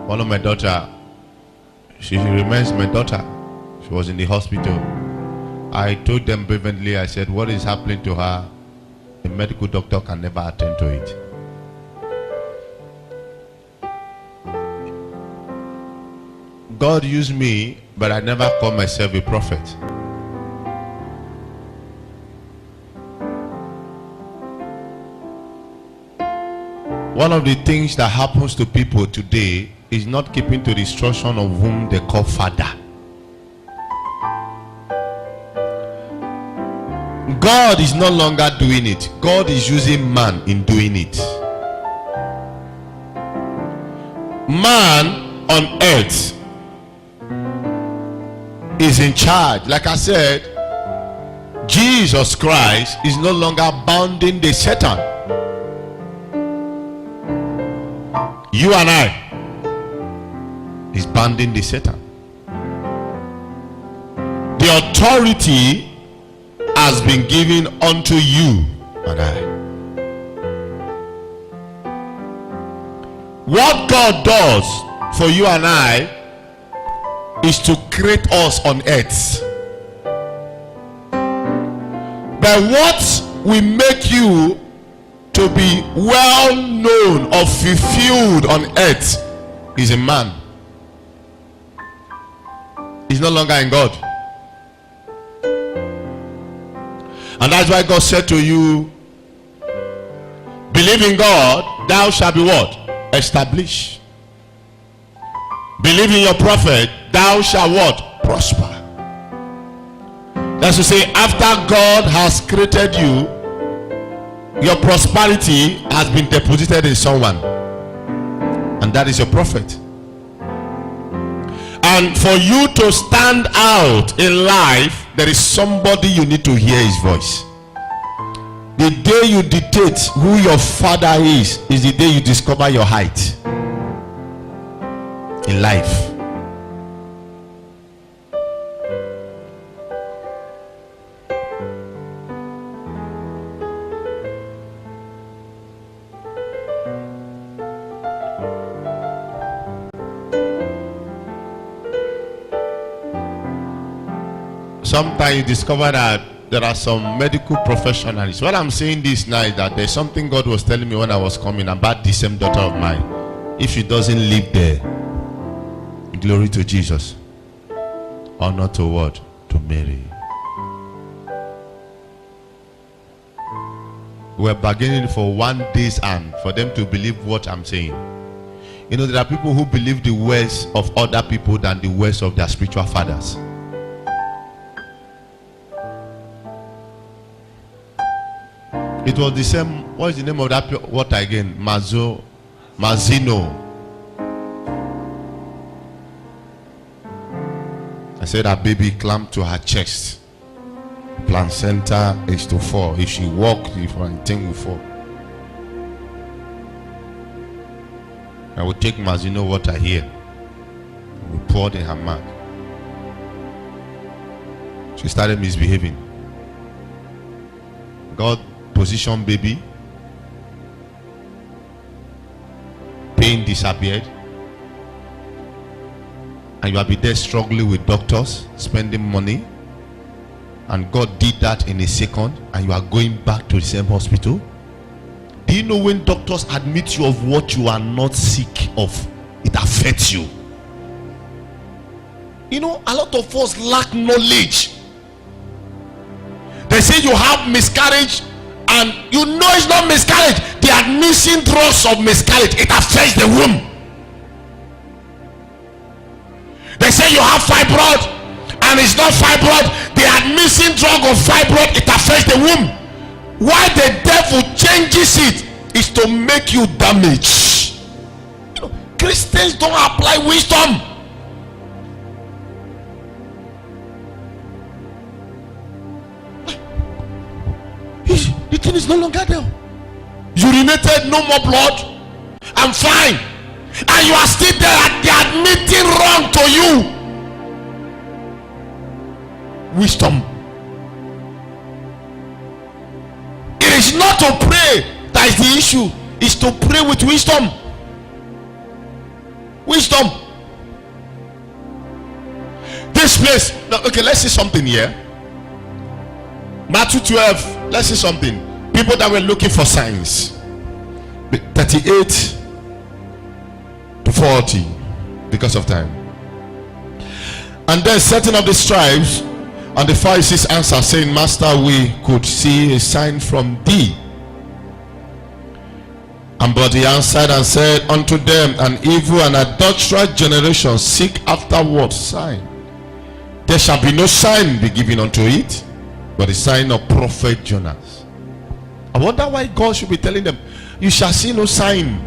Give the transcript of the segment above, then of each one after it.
One of my daughter, she remains my daughter. She was in the hospital. I told them vividly, I said, what is happening to her? A medical doctor can never attend to it. God used me, but I never call myself a prophet. One of the things that happens to people today is not keeping to the instruction of whom they call father. God is no longer doing it. God is using man in doing it. Man on earth is in charge. Like I said, Jesus Christ is no longer bounding the Satan. You and I is bounding the Satan. The authority has been given unto you and I. What God does for you and I is to create us on earth. But what will make you to be well known or fulfilled on earth is a man. He's no longer in God. And that's why God said to you, believe in God, thou shalt be what? Established. Believe in your prophet, thou shalt what? Prosper. That's to say, after God has created you, your prosperity has been deposited in someone, and that is your prophet. And for you to stand out in life, there is somebody you need to hear his voice. The day you dictate who your father is the day you discover your height in life. Sometimes you discover that there are some medical professionals. What I'm saying this now is that there's something God was telling me when I was coming about the same daughter of mine. If she doesn't live there, glory to Jesus. Honor to what? To Mary. We're bargaining for 1 day's hand for them to believe what I'm saying. You know, there are people who believe the words of other people than the words of their spiritual fathers. It was the same. What is the name of that water again? Mazino. I said her baby clamped to her chest. Placenta is to fall. If she walked, if anything will fall. I would take Mazino water here. We poured in her mouth. She started misbehaving. God position baby, pain disappeared, and you will be there struggling with doctors, spending money, and God did that in a second, and you are going back to the same hospital. Do you know when doctors admit you of what you are not sick of, it affects you? You know, a lot of us lack knowledge. They say you have miscarriage, and you know it's not miscarriage. They are missing drugs of miscarriage. It affects the womb. They say you have fibroid, and it's not fibroid. They are missing drug of fibroid. It affects the womb. Why the devil changes it is to make you damage. You know, Christians don't apply wisdom. The thing is no longer there. Urinated, no more blood. I'm fine. And you are still there. They are admitting wrong to you. Wisdom. It is not to pray that is the issue. It's to pray with wisdom. Wisdom. This place. Okay, let's see something here. Matthew 12. Let's see something. People that were looking for signs. 38 to 40 because of time. And then certain of the scribes and the Pharisees answered, saying, Master, we could see a sign from thee. And but he answered and said unto them, an evil and adulterous generation seek afterward sign. There shall be no sign be given unto it, but the sign of prophet Jonas. I wonder why God should be telling them, you shall see no sign.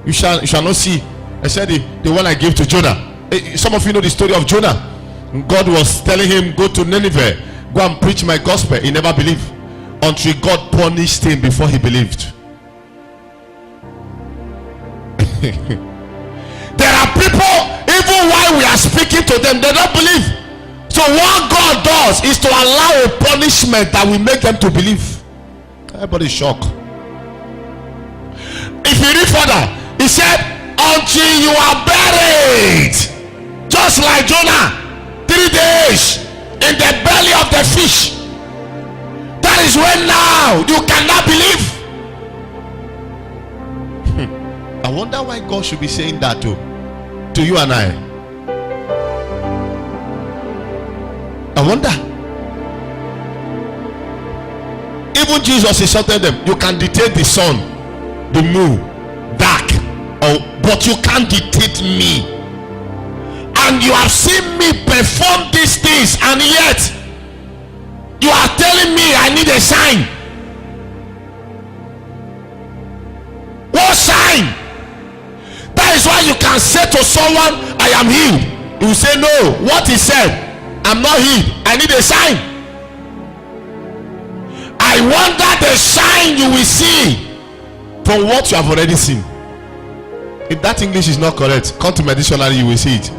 You shall not see. I said the one I gave to Jonah. Some of you know the story of Jonah. God was telling him, go to Nineveh, go and preach my gospel. He never believed until God punished him before he believed. There are people, even while we are speaking to them, they don't believe. So what God does is to allow a punishment that will make them to believe. Everybody's shocked. If you read further, he said, until you are buried, just like Jonah, 3 days in the belly of the fish. That is when now you cannot believe. I wonder why God should be saying that to you and I. I wonder. Even Jesus instructed them, you can dictate the sun, the moon, dark, but you can't dictate me. And you have seen me perform these things, and yet you are telling me I need a sign. What sign? That is why you can say to someone, I am healed. He will say, no, what he said, I'm not healed, I need a sign. I wonder the sign you will see from what you have already seen. If that English is not correct, come to my dictionary, you will see it.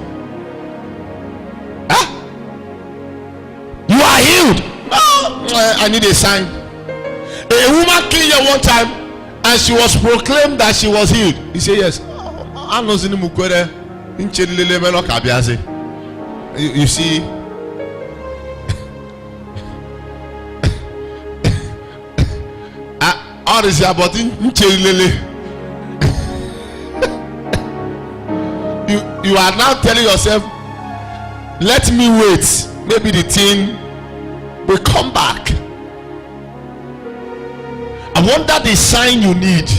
Huh? You are healed. Oh, I need a sign. A woman came here one time and she was proclaimed that she was healed. He said, yes. You see, all is about you are now telling yourself, let me wait, maybe the thing will come back. I wonder the sign you need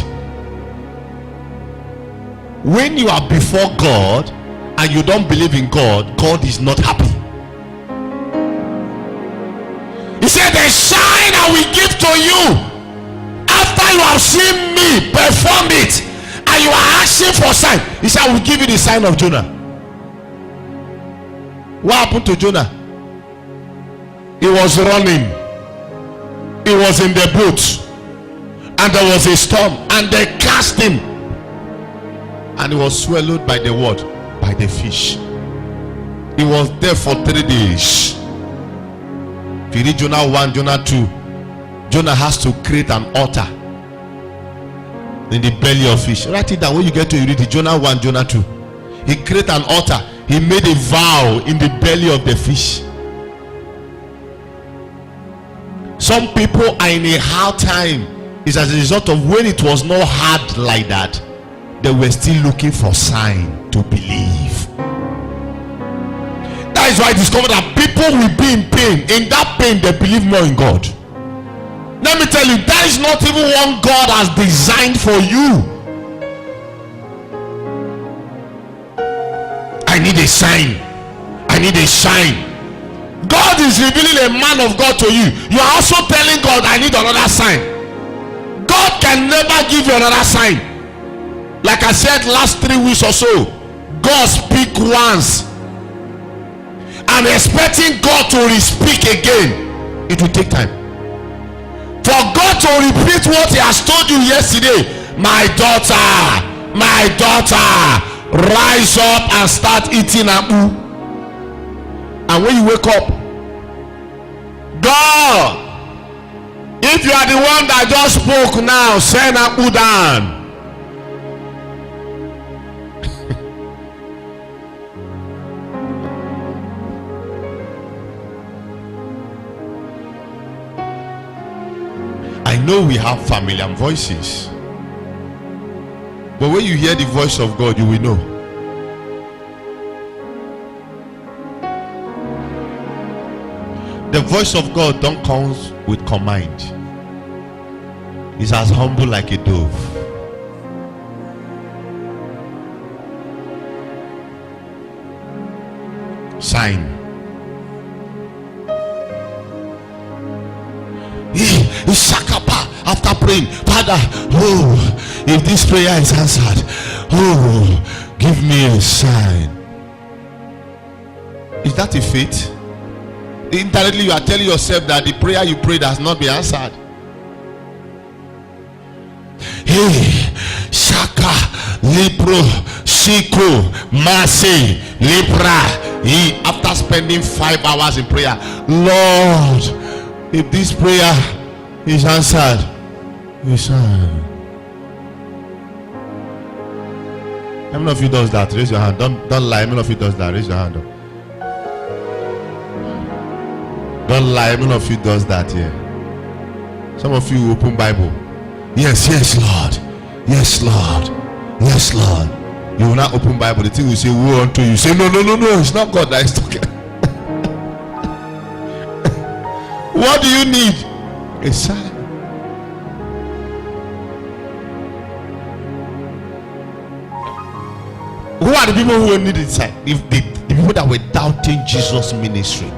when you are before God and you don't believe in God. God is not happy. He said, the sign I will give to you after you have seen me perform it, and you are asking for sign. He said, I will give you the sign of Jonah. What happened to Jonah? He was running. He was in the boat, and there was a storm, and they cast him, and he was swallowed by the what? By the fish. He was there for 3 days. If you read Jonah 1, Jonah 2, Jonah has to create an altar in the belly of fish. Write it down when you get to read it. Jonah 1, Jonah 2. He created an altar. He made a vow in the belly of the fish. Some people are in a hard time. It's as a result of when it was not hard like that, they were still looking for sign to believe. That is why I discovered that people will be in pain. In that pain, they believe more in God. Let me tell you, that is not even what God has designed for you. I need a sign. I need a sign. God is revealing a man of God to you. You are also telling God, I need another sign. God can never give you another sign. Like I said last 3 weeks or so, God speak once. I'm expecting God to speak again. It will take time. For God to repeat what he has told you yesterday, my daughter, rise up and start eating apu. And when you wake up, God, if you are the one that just spoke now, send apu down. I know we have familiar voices, but when you hear the voice of God, you will know. The voice of God don't come with command. It's as humble like a dove. Sign. After praying, Father, oh, if this prayer is answered, oh, give me a sign. Is that a faith? Indirectly, you are telling yourself that the prayer you prayed has not been answered. Hey, Shaka, Lipro, Shiko, Mase, Libra. After spending 5 hours in prayer, Lord, if this prayer is answered, listen. How many of you does that? Raise your hand. Don't lie. How many of you does that? Raise your hand up. Don't lie. How many of you does that here? Some of you open Bible. Yes, yes, Lord. Yes, Lord. Yes, Lord. You will not open Bible. The thing will say, woe unto you. Say, no, no, no, no. It's not God that is talking. What do you need? A sign. Who are the people who need a sign? If the people that were doubting Jesus' ministry.